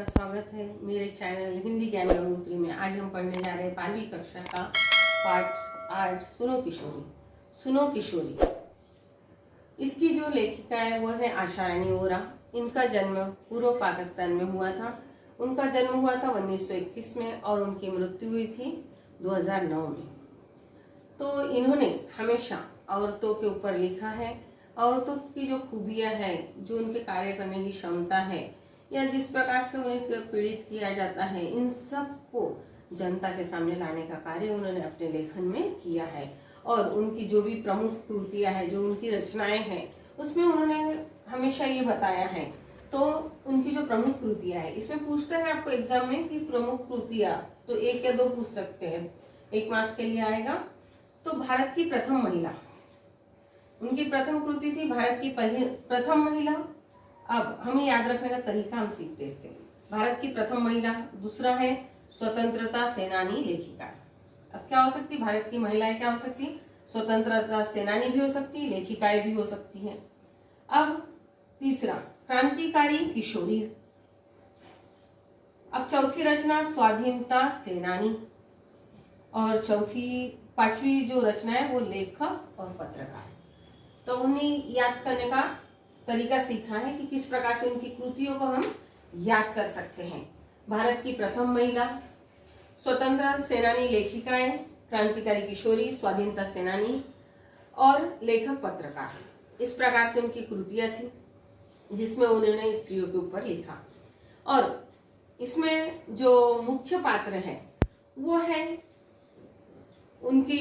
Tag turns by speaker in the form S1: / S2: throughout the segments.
S1: आपका स्वागत है मेरे चैनल हिंदी ज्ञान गंगोत्री में। आज हम पढ़ने जा रहे हैं 12वीं कक्षा का पाठ 8 सुनो किशोरी। सुनो किशोरी, इसकी जो लेखिका है वो है आशा रानी वोरा। इनका जन्म पूर्व पाकिस्तान में हुआ था। उनका जन्म हुआ था 1921 में और उनकी मृत्यु हुई थी 2009 में। तो इन्होंने हमेशा औरतों के ऊपर लिखा है। औरतों की जो खूबियां हैं, जो उनके कार्य करने की क्षमता है या जिस प्रकार से उन्हें पीड़ित किया जाता है, इन सब को जनता के सामने लाने का कार्य उन्होंने अपने लेखन में किया है। और उनकी जो भी प्रमुख कृतियां हैं, जो उनकी रचनाएं हैं, उसमें उन्होंने हमेशा ये बताया है। तो उनकी जो प्रमुख कृतियां है, इसमें पूछता है आपको एग्जाम में कि प्रमुख कृतियां, तो 1 या 2 पूछ सकते हैं, 1 मार्क के लिए आएगा। तो भारत की प्रथम महिला, उनकी प्रथम कृति थी भारत की प्रथम महिला। अब हमें याद रखने का तरीका हम सीखते इससे। भारत की प्रथम महिला, दूसरा है स्वतंत्रता सेनानी लेखिका। अब क्या हो सकती, भारत की महिलाएं क्या हो सकती, स्वतंत्रता सेनानी भी हो सकती, लेखिकाएं भी हो सकती हैं। अब तीसरा क्रांतिकारी किशोरी। अब चौथी रचना स्वाधीनता सेनानी। और पांचवी जो रचना है वो लेखक और पत्रकार। तो उन्हें याद करने का तरीका सीखा है कि किस प्रकार से उनकी कृतियों को हम याद कर सकते हैं। भारत की प्रथम महिला, स्वतंत्रता सेनानी लेखिकाएं, क्रांतिकारी किशोरी, स्वाधीनता सेनानी और लेखक पत्रकार। इस प्रकार से उनकी कृतियां थी जिसमें उन्होंने स्त्रियों के ऊपर लिखा। और इसमें जो मुख्य पात्र है वो है उनकी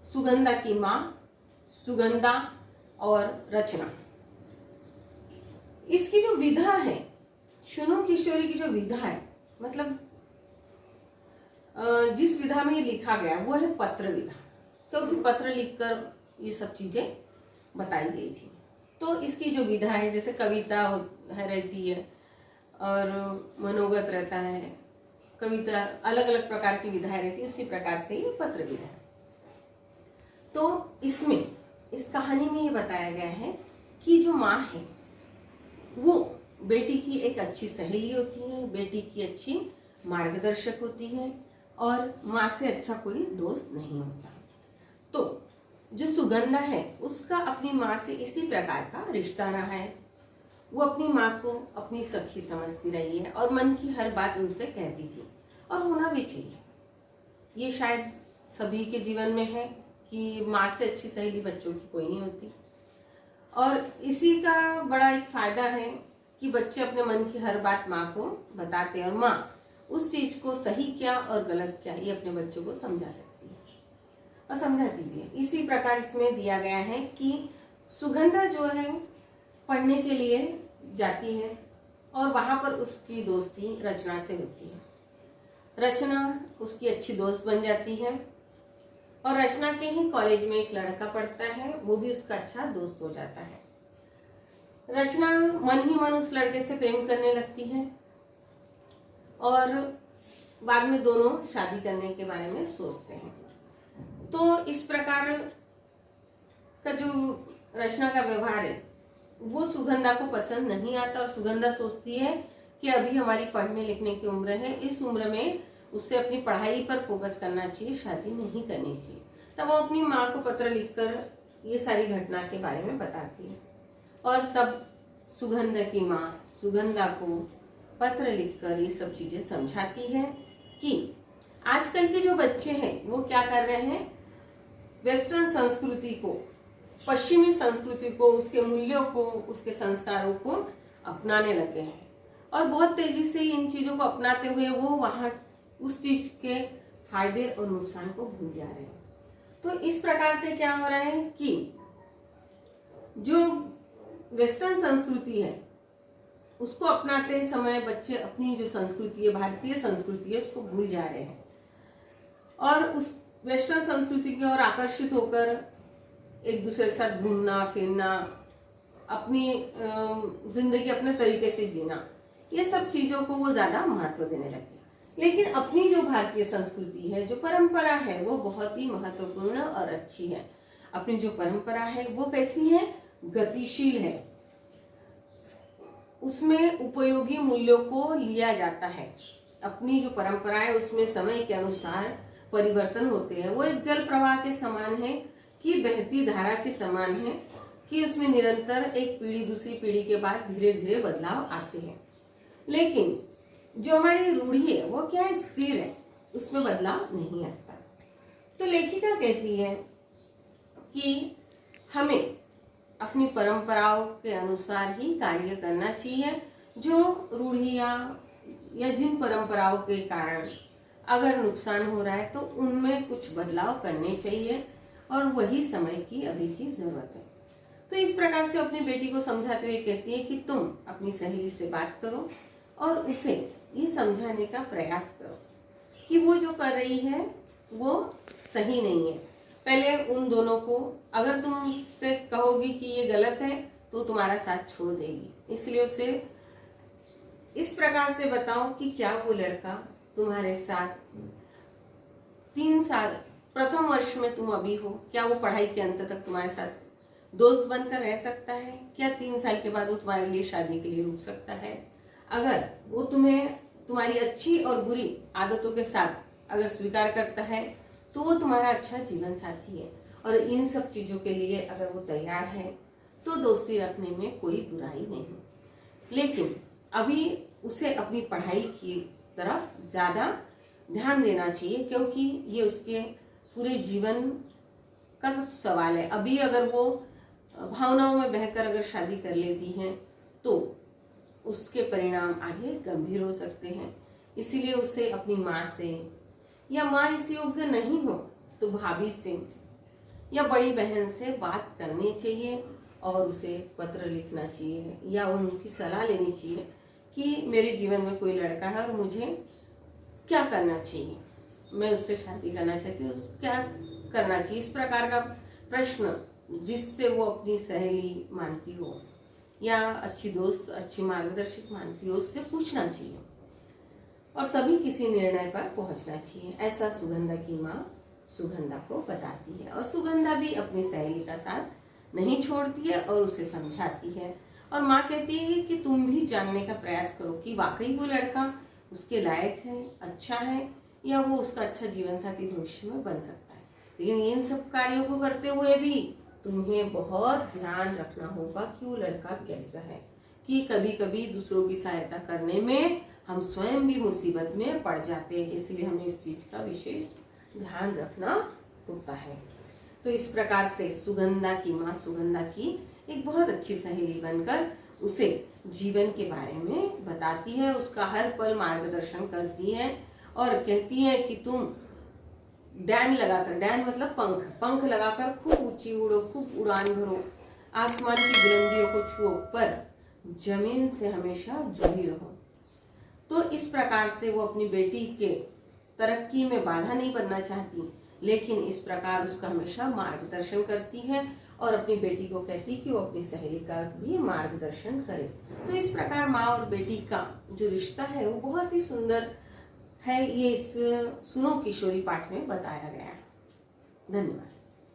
S1: सुगंधा की माँ, सुगंधा और रचना। इसकी जो विधा है, सुनो किशोरी की जो विधा है, मतलब जिस विधा में ये लिखा गया वो है पत्र विधा, क्योंकि पत्र लिखकर ये सब चीजें बताई गई थी। तो इसकी जो विधा है, जैसे कविता रहती है और मनोगत रहता है, कविता अलग अलग प्रकार की विधाएं रहती है, उसी प्रकार से ये पत्र विधा है। तो इसमें इस कहानी में ये बताया गया है कि जो माँ है वो बेटी की एक अच्छी सहेली होती है, बेटी की अच्छी मार्गदर्शक होती है और माँ से अच्छा कोई दोस्त नहीं होता। तो जो सुगंधा है उसका अपनी माँ से इसी प्रकार का रिश्ता रहा है। वो अपनी माँ को अपनी सखी समझती रही है और मन की हर बात उनसे कहती थी, और होना भी चाहिए। ये शायद सभी के जीवन में है कि माँ से अच्छी सहेली बच्चों की कोई नहीं होती। और इसी का बड़ा एक फायदा है कि बच्चे अपने मन की हर बात माँ को बताते हैं और माँ उस चीज को सही क्या और गलत क्या ये अपने बच्चों को समझा सकती है और समझाती भी है। इसी प्रकार इसमें दिया गया है कि सुगंधा जो है पढ़ने के लिए जाती है और वहां पर उसकी दोस्ती रचना से होती है। रचना उसकी अच्छी दोस्त बन जाती है और रचना के ही कॉलेज में एक लड़का पढ़ता है, वो भी उसका अच्छा दोस्त हो जाता है। रचना मन ही मन उस लड़के से प्रेम करने लगती है और बाद में दोनों शादी करने के बारे में सोचते हैं। तो इस प्रकार का जो रचना का व्यवहार है वो सुगंधा को पसंद नहीं आता और सुगंधा सोचती है कि अभी हमारी पढ़ने लिखने की उम्र है, इस उम्र में उससे अपनी पढ़ाई पर फोकस करना चाहिए, शादी नहीं करनी चाहिए। तब वो अपनी माँ को पत्र लिखकर ये सारी घटना के बारे में बताती है और तब सुगंधा की माँ सुगंधा को पत्र लिखकर ये सब चीजें समझाती है कि आजकल के जो बच्चे हैं वो क्या कर रहे हैं, वेस्टर्न संस्कृति को, पश्चिमी संस्कृति को, उसके मूल्यों को, उसके संस्कारों को अपनाने लगे हैं और बहुत तेजी से इन चीजों को अपनाते हुए वो वहां उस चीज के फायदे और नुकसान को भूल जा रहे हैं। तो इस प्रकार से क्या हो रहा है कि जो वेस्टर्न संस्कृति है उसको अपनाते समय बच्चे अपनी जो संस्कृति है, भारतीय संस्कृति है, उसको भूल जा रहे हैं और उस वेस्टर्न संस्कृति की ओर आकर्षित होकर एक दूसरे के साथ घूमना फिरना, अपनी जिंदगी अपने तरीके से जीना, ये सब चीजों को वो ज्यादा महत्व देने लगे। लेकिन अपनी जो भारतीय संस्कृति है, जो परंपरा है, वो बहुत ही महत्वपूर्ण और अच्छी है। अपनी जो परंपरा है वो कैसी है, गतिशील है। उसमें उपयोगी मूल्यों को लिया जाता है। अपनी जो परंपरा है उसमें समय के अनुसार परिवर्तन होते हैं। वो एक जल प्रवाह के समान है कि बहती धारा के समान है कि उसमें निरंतर एक पीढ़ी दूसरी पीढ़ी के बाद धीरे धीरे बदलाव आते हैं। लेकिन जो हमारी रूढ़ी है वो क्या है, स्थिर है, उसमें बदलाव नहीं आता। तो लेखिका कहती है कि हमें अपनी परंपराओं के अनुसार ही कार्य करना चाहिए। जो रूढ़ियाँ या जिन परंपराओं के कारण अगर नुकसान हो रहा है तो उनमें कुछ बदलाव करने चाहिए और वही समय की अभी की जरूरत है। तो इस प्रकार से अपनी बेटी को समझाते हुए कहती है कि तुम अपनी सहेली से बात करो और उसे ये समझाने का प्रयास करो कि वो जो कर रही है वो सही नहीं है। पहले उन दोनों को, अगर तुम उससे कहोगी कि ये गलत है तो तुम्हारा साथ छोड़ देगी, इसलिए उसे इस प्रकार से बताओ कि क्या वो लड़का तुम्हारे साथ 3 साल, प्रथम वर्ष में तुम अभी हो, क्या वो पढ़ाई के अंत तक तुम्हारे साथ दोस्त बनकर रह सकता है? क्या 3 साल के बाद वो तुम्हारे लिए शादी के लिए रुक सकता है? अगर वो तुम्हें तुम्हारी अच्छी और बुरी आदतों के साथ अगर स्वीकार करता है तो वो तुम्हारा अच्छा जीवन साथी है और इन सब चीजों के लिए अगर वो तैयार है तो दोस्ती रखने में कोई बुराई नहीं। लेकिन अभी उसे अपनी पढ़ाई की तरफ ज्यादा ध्यान देना चाहिए क्योंकि ये उसके पूरे जीवन का सवाल है। अभी अगर वो भावनाओं में बहकर अगर शादी कर लेती हैं तो उसके परिणाम आगे गंभीर हो सकते हैं। इसीलिए उसे अपनी माँ से, या माँ इस योग्य नहीं हो तो भाभी से या बड़ी बहन से बात करनी चाहिए और उसे पत्र लिखना चाहिए या उनकी सलाह लेनी चाहिए कि मेरे जीवन में कोई लड़का है और मुझे क्या करना चाहिए, मैं उससे शादी करना चाहती हूँ, क्या करना चाहिए। इस प्रकार का प्रश्न जिससे वो अपनी सहेली मानती हो या अच्छी दोस्त, अच्छी मार्गदर्शक मानती हो, उससे पूछना चाहिए और तभी किसी निर्णय पर पहुंचना चाहिए। ऐसा सुगंधा की माँ सुगंधा को बताती है और सुगंधा भी अपनी सहेली का साथ नहीं छोड़ती है और उसे समझाती है। और माँ कहती है कि तुम भी जानने का प्रयास करो कि वाकई वो लड़का उसके लायक है, अच्छा है, या वो उसका अच्छा जीवन साथी भविष्य में बन सकता है। लेकिन इन सब कार्यों को करते हुए भी तुम्हें बहुत ध्यान रखना होगा कि वो लड़का कैसा है, कि कभी कभी दूसरों की सहायता करने में हम स्वयं भी मुसीबत में पड़ जाते हैं, इसलिए हमें इस चीज का विशेष ध्यान रखना होता है। तो इस प्रकार से सुगंधा की माँ सुगंधा की एक बहुत अच्छी सहेली बनकर उसे जीवन के बारे में बताती है, उसका हर पल मार्गदर्शन करती है और कहती है कि तुम डैन लगाकर, डैन मतलब पंख, पंख लगाकर खूब ऊंची उड़ो, खूब उड़ान भरो, आसमान की बुलंदियों को छुओ पर जमीन से हमेशा जुड़ी रहो। तो इस प्रकार से वो अपनी बेटी के तरक्की में बाधा नहीं बनना चाहती, लेकिन इस प्रकार उसका हमेशा मार्गदर्शन करती है और अपनी बेटी को कहती कि वो अपनी सहेली का भी मार्गदर्शन करे। तो इस प्रकार माँ और बेटी का जो रिश्ता है वो बहुत ही सुंदर है। ये इस सुनो किशोरी पाठ में बताया गया है। धन्यवाद।